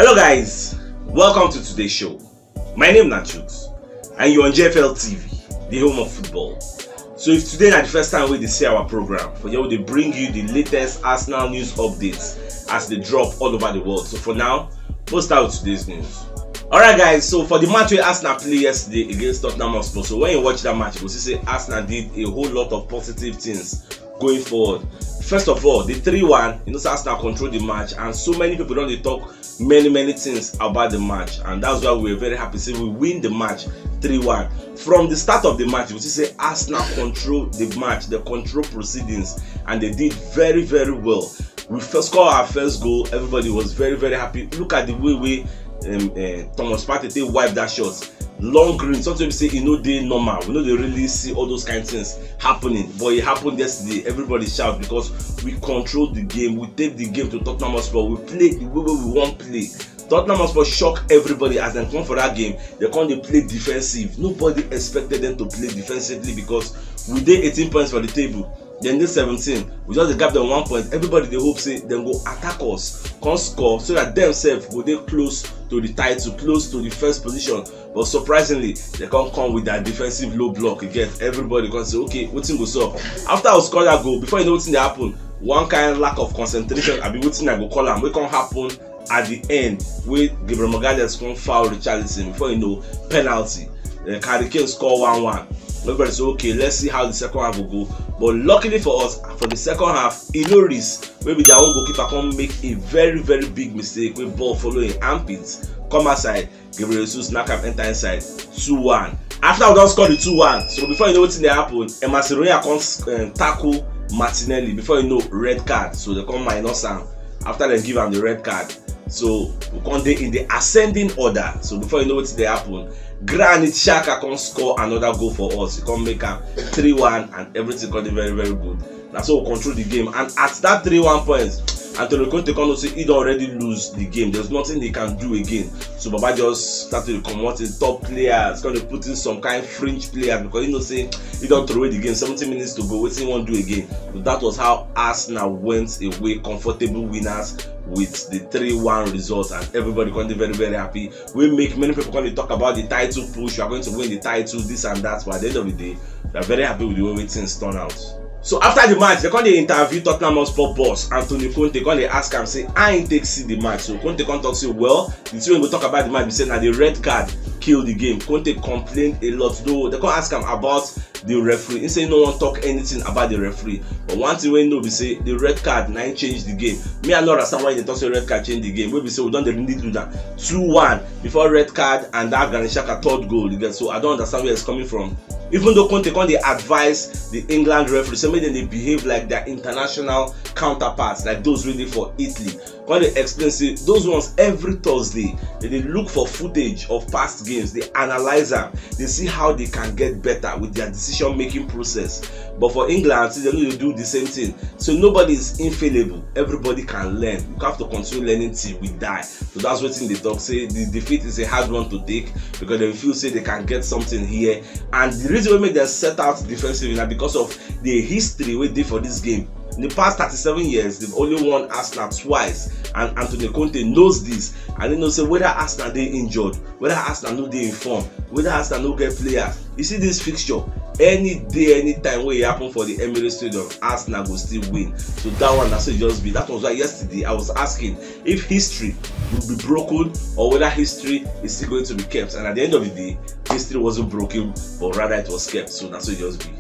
Hello guys, welcome to today's show. My name is CHUKS and you're on JFL TV, the home of football. So if today is the first time we see our program, for you they bring you the latest Arsenal news updates as they drop all over the world. So for now, we'll start with today's news. Alright guys, so for the match where Arsenal played yesterday against Tottenham Hotspur, so when you watch that match, you will see Arsenal did a whole lot of positive things going forward. First of all, the 3-1, Arsenal controlled the match, and so many people don't talk many things about the match, and that's why we were very happy to say we win the match 3-1. From the start of the match, you see Arsenal controlled the match, they control proceedings, and they did very well. We first scored our first goal, everybody was very happy. Look at the way Thomas Partey wiped that shot. Long green, sometimes we say they normal, we know they really see all those kind of things happening, but it happened yesterday. Everybody shout because we controlled the game, we take the game to Tottenham Hotspur, we play the way we want to play. Tottenham Hotspur shock everybody as they come for that game. They play defensive. Nobody expected them to play defensively because we did 18 points for the table. Then this 17, we just gap them 1 point. Everybody they hope say then go attack us, can score so that themselves go they close to the title, close to the first position. But surprisingly, they can't come with that defensive low block again. Everybody can say, okay, what's in go up? After I score that goal, before you know what's in the happen, one kind of lack of concentration. I be waiting I go call them. What can happen at the end with Gabriel Magalhaes can foul Richarlison before you know penalty. Harry Kane score 1-1. Everybody say, okay, let's see how the second half will go. But luckily for us, for the second half, Iloris, maybe their own goalkeeper can make a very big mistake with ball following armpits. Come outside, Gabriel Jesus knock him enter inside 2-1. After we don't score the 2-1, so before you know what's in the happen, Emerson can tackle Martinelli. Before you know, red card. So they come minus him. After they give him the red card, so we come there in the ascending order. So before you know what's in the happen, Granit Xhaka can score another goal for us. He can make a 3-1 and everything got very good. That's how we control the game. And at that 3-1 points, Antonio Conte can say he already lose the game. There's nothing they can do again. So Baba just started to come out in top players, going to put in some kind of fringe players because say he don't throw away the game. 70 minutes to go. What he won't do again? But that was how Arsenal went away, comfortable winners with the 3-1 result, and everybody can be very happy. We make many people going to talk about the title push. We are going to win the title, this and that. But at the end of the day, we are very happy with the way things turn out. So after the match, they can interview Tottenham Hotspur boss Antonio Conte. They ask him, say, I ain't take see the match. So Conte can talk, say, well, the team we talk about the match, we say now the red card killed the game. Conte complained a lot, though. They can ask him about the referee. He say no one talk anything about the referee. But one thing we know, we say the red card now changed the game. Me, I don't understand why they talk say red card changed the game. We say we don't really do that. 2-1 before red card and that Granit Xhaka third goal again. So I don't understand where it's coming from. Even though Conte they advise the England referee, so maybe they behave like their international counterparts, like those really for Italy. When they explain, say those ones every Thursday, they look for footage of past games, they analyze them, they see how they can get better with their decision-making process. But for England, see, they need to do the same thing. So nobody is infallible. Everybody can learn. You have to continue learning till we die. So that's what they talk. Say the defeat is a hard one to take because they feel say they can get something here. And the reason we make them set out defensively now because of the history we did for this game. In the past 37 years, they've only won Arsenal twice, and Antonio Conte knows this, and he knows say whether Arsenal they injured, whether Arsenal no they informed, whether Arsenal no get players. You see this fixture, any day, anytime where it happen for the Emirates Stadium, Arsenal will still win. So that one that's just be. That was why yesterday I was asking if history will be broken or whether history is still going to be kept. And at the end of the day, history wasn't broken, but rather it was kept. So that's what it just be.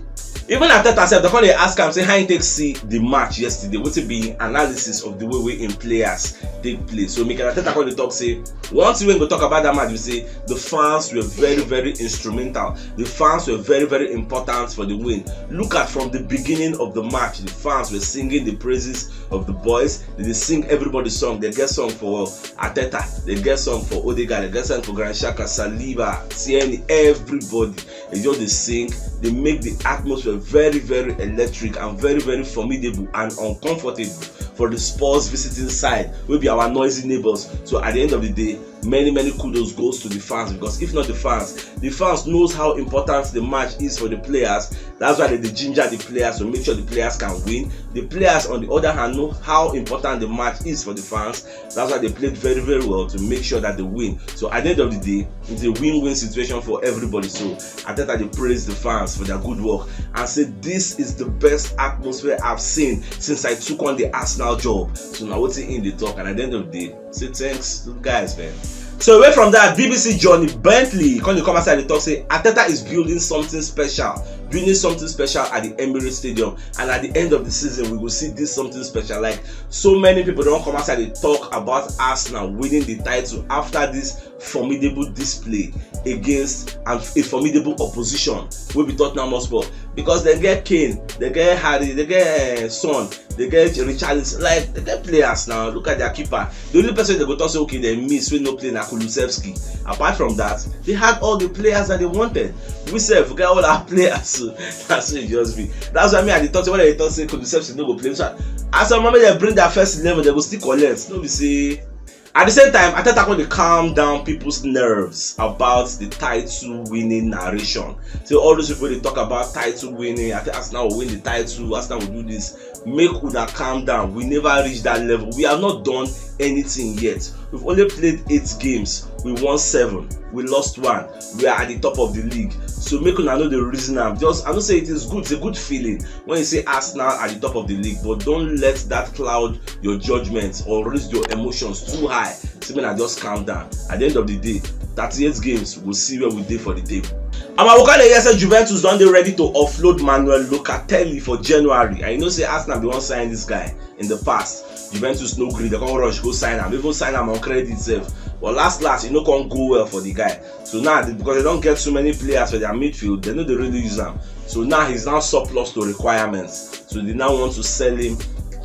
Even after that, they ask him, say, how you take see the match yesterday? What's it be analysis of the way in players take place? So Mikel Arteta talk say, once we go talk about that match, we say the fans were very instrumental. The fans were very important for the win. Look at from the beginning of the match, the fans were singing the praises of the boys. They sing everybody's song. They get song for Arteta, they get song for Odegaard, they get song for Granit Xhaka, Saliba, Tierney, everybody. They just they sing. They make the atmosphere very electric and very formidable and uncomfortable for the Spurs visiting side, will be our noisy neighbors. So at the end of the day, many kudos goes to the fans, because if not the fans knows how important the match is for the players. That's why they ginger the players to make sure the players can win. The players on the other hand know how important the match is for the fans. That's why they played very well to make sure that they win. So at the end of the day, it's a win-win situation for everybody. So Arteta, they praise the fans for their good work and say this is the best atmosphere I've seen since I took on the Arsenal job. So now what's in the talk, and at the end of the day, say thanks to the guys, man. So away from that, BBC Johnny Bentley come outside the talk, say Arteta is building something special at the Emirates Stadium, and at the end of the season we will see this something special. Like, so many people don't come outside and talk about Arsenal winning the title after this formidable display against a formidable opposition will be Tottenham Hotspur, because they get Kane, they get Harry, they get Son, they get Richarlison, like they get players now. Look at their keeper. The only person they go talk say okay they miss when no play na Kulusevski. Apart from that, they had all the players that they wanted. We say we get all our players. That's what it just be. That's why me at the thought when they thought say Kulusevski no go play. So as a moment they bring their first 11, they go still collect. No be say. At the same time, Arteta want to calm down people's nerves about the title winning narration. So all those people they talk about title winning, I think Arsenal will win the title, Arsenal will do this. Make Una calm down. We never reached that level. We have not done anything yet. We've only played 8 games. We won 7. We lost 1. We are at the top of the league. So make Una know the reason. I don't say it is good. It's a good feeling when you say Arsenal at the top of the league, but don't let that cloud your judgment or raise your emotions too high. So I just calm down. At the end of the day, 38 games, we'll see where we did for the table. Amawokale said Juventus don't they ready to offload Manuel Locatelli for January. And you know say Arsenal be one sign this guy in the past. Juventus no gree, they can't rush go sign him. Even sign him on credit itself. But last you know can't go well for the guy. So now because they don't get so many players for their midfield, they know they really use him. So now he's now surplus to requirements. So they now want to sell him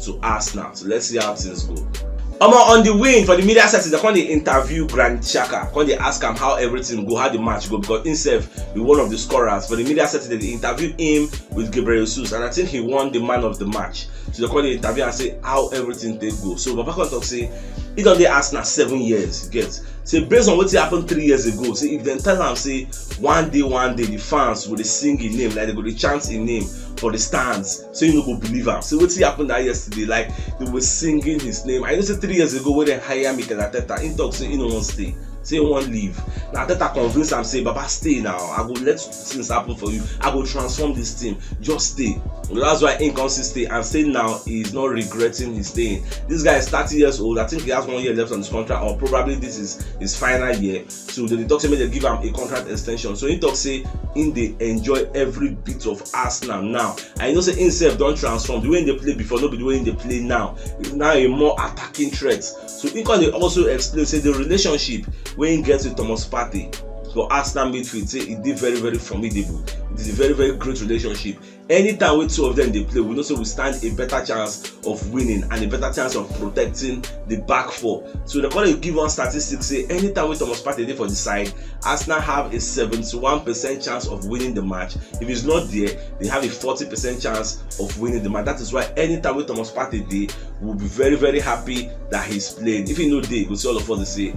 to Arsenal. So let's see how things go. On the win for the media set, they come interview Granit Xhaka. Come they ask him how everything go, how the match go, because himself be one of the scorers. For the media set, they interview him with Gabriel Jesus, and I think he won the man of the match. So they come the interview and say how everything they go. So Baba can talk say he don't they ask now 7 years. Get say based on what happened 3 years ago. Say if they tell him say one day the fans will sing his name, like they go chant his name for the stands, so you no go believe him. So what happened that yesterday, like they were singing his name. I know say 3 years ago when they hire Mikel Arteta, he talk say he no want stay. Say you won't leave. Now Arteta convince am say Baba stay now. I go let things happen for you. I go transform this team. Just stay. That's why he can stay and say now he is not regretting his staying. This guy is 30 years old. I think he has 1 year left on his contract, or probably this is his final year. So they talk to me, they give him a contract extension. So he talk say in they enjoy every bit of Arsenal now. And you know say himself don't transform. The way they play before, not be the way they play now. It's now a more attacking threat. So he can also explain say the relationship when he gets with Thomas Partey for Arsenal midfield, say it did very formidable. It is a very great relationship. Anytime with 2 of them they play, we know so we stand a better chance of winning and a better chance of protecting the back 4. So they're going to give one statistic say anytime with Thomas Partey there for the side, Arsenal have a 71% chance of winning the match. If it's not there, they have a 40% chance of winning the match. That is why anytime with Thomas Partey there, we'll be very happy that he's playing. If he no day, we'll see all of us say,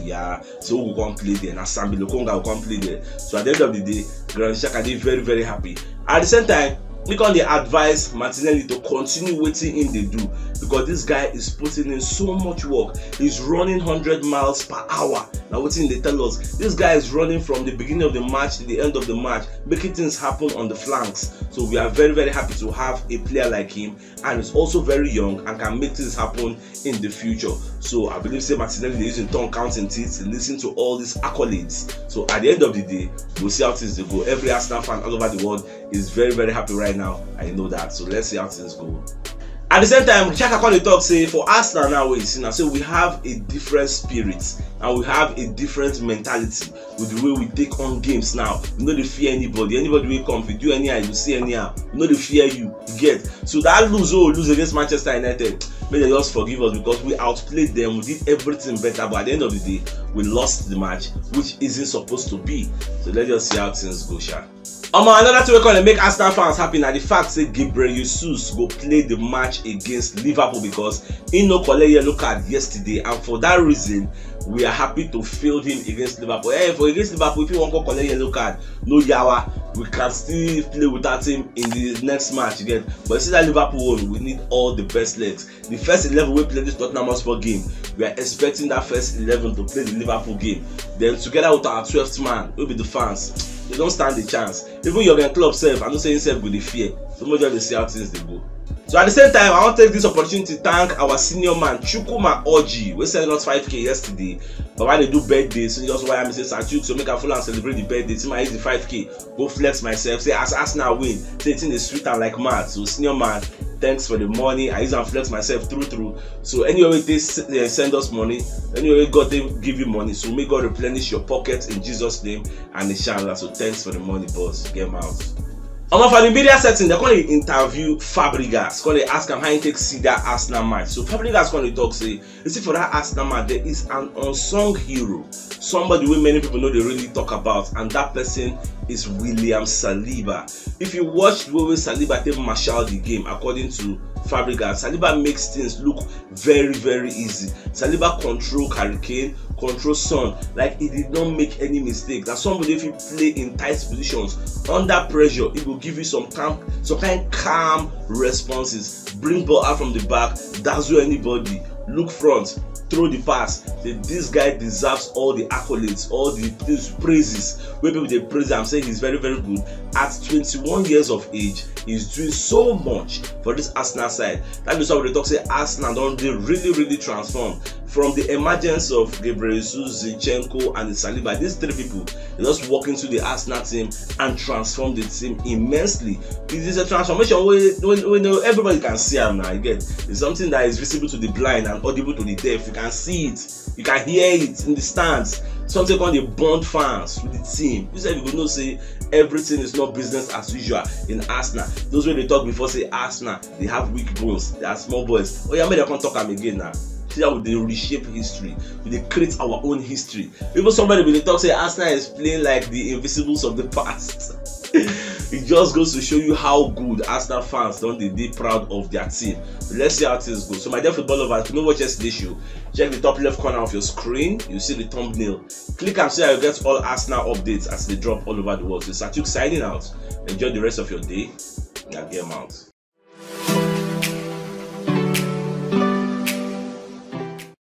yeah, so we can't play there. And Sambi Lokonga will come play there. So at the end of the day, Granit Xhaka is very happy. At the same time, we can advise Martinelli to continue waiting in the do, because this guy is putting in so much work. He's running 100 miles per hour. Now what they tell us, this guy is running from the beginning of the match to the end of the match, making things happen on the flanks. So we are very happy to have a player like him, and he's also very young and can make things happen in the future. So I believe say Martinelli is using tongue counting teeth to listen to all these accolades. So at the end of the day, we'll see how things go. Every Arsenal fan all over the world is very happy right now. I know that. So let's see how things go. At the same time, Xhaka call the talk say for Arsenal now we see now, so we have a different spirit and we have a different mentality with the way we take on games now. We no dey fear anybody. Anybody will come, if you do anyhow, you see anyhow, we no dey fear you. Get so that lose against Manchester United, may they just forgive us because we outplayed them. We did everything better, but at the end of the day, we lost the match, which isn't supposed to be. So let's just see how things go, Sha. Another thing we're going to make Arsenal fans happy now the fact that Gabriel Jesus go play the match against Liverpool because he no collect yellow card yesterday, and for that reason we are happy to field him against Liverpool. For against Liverpool, if you want to collect yellow card, no yawa, we can still play without him in the next match again. But see that Liverpool one, we need all the best legs. The first 11 we play this Tottenham Hotspur game, we are expecting that first 11 to play the Liverpool game. Then together with our 12th man, will be the fans. They don't stand the chance. Even your club self, I'm not saying self with the fear. So much of the see how things they go. So at the same time, I want to take this opportunity to thank our senior man CHUKS. We sent us 5k yesterday. But when they do birthday, so just why I'm saying CHUKS, so make a full and celebrate the birthday. See my use the 5k, go flex myself. Say as Arsenal win, say it's in the sweet and like mad. So senior man, thanks for the money. I use and flex myself through. So anyway, they send us money. Anyway, God they give you money. So may God replenish your pockets in Jesus' name and inshallah. So thanks for the money, boss. Get him out. For the media setting, they're going to interview Fabregas. Going to ask him how he takes see that Arsenal match. So Fabregas going to talk, say, you see, for that Arsenal match, there is an unsung hero, somebody who many people know they really talk about, and that person is William Saliba. If you watch the way Saliba take marshal the game, according to Fabregas, Saliba makes things look very, very easy. Saliba control Hurricane, control Son, like he did not make any mistake. That somebody, if you play in tight positions under pressure, it will give you some kind calm responses. Bring ball out from the back, dazzle anybody, look front, throw the pass. This guy deserves all the accolades, all the praises. Where people they praise him, saying he's very, very good. At 21 years of age, he's doing so much for this Arsenal side. That is why they talk say Arsenal don't they really transform from the emergence of Gabriel Jesus, Zinchenko, and the Saliba. These three people, they just walk into the Arsenal team and transform the team immensely. It is a transformation where everybody can see them now. Again, it's something that is visible to the blind and audible to the deaf. You can see it, you can hear it in the stands. Something called the bond fans with the team. You said you could not say everything is not business as usual in Arsenal. Those when they talk before say Arsenal, they have weak bones, they are small boys. Oh yeah, maybe I can't talk them again now. See how they reshape history, they create our own history. Even somebody when they talk say Arsenal is playing like the invisibles of the past. It just goes to show you how good Arsenal fans don't they proud of their team. But let's see how things go. So my dear football lovers, if you know watch yesterday's show, check the top left corner of your screen. You see the thumbnail. Click and see how you get all Arsenal updates as they drop all over the world. So CHUKS signing out. Enjoy the rest of your day and get them out.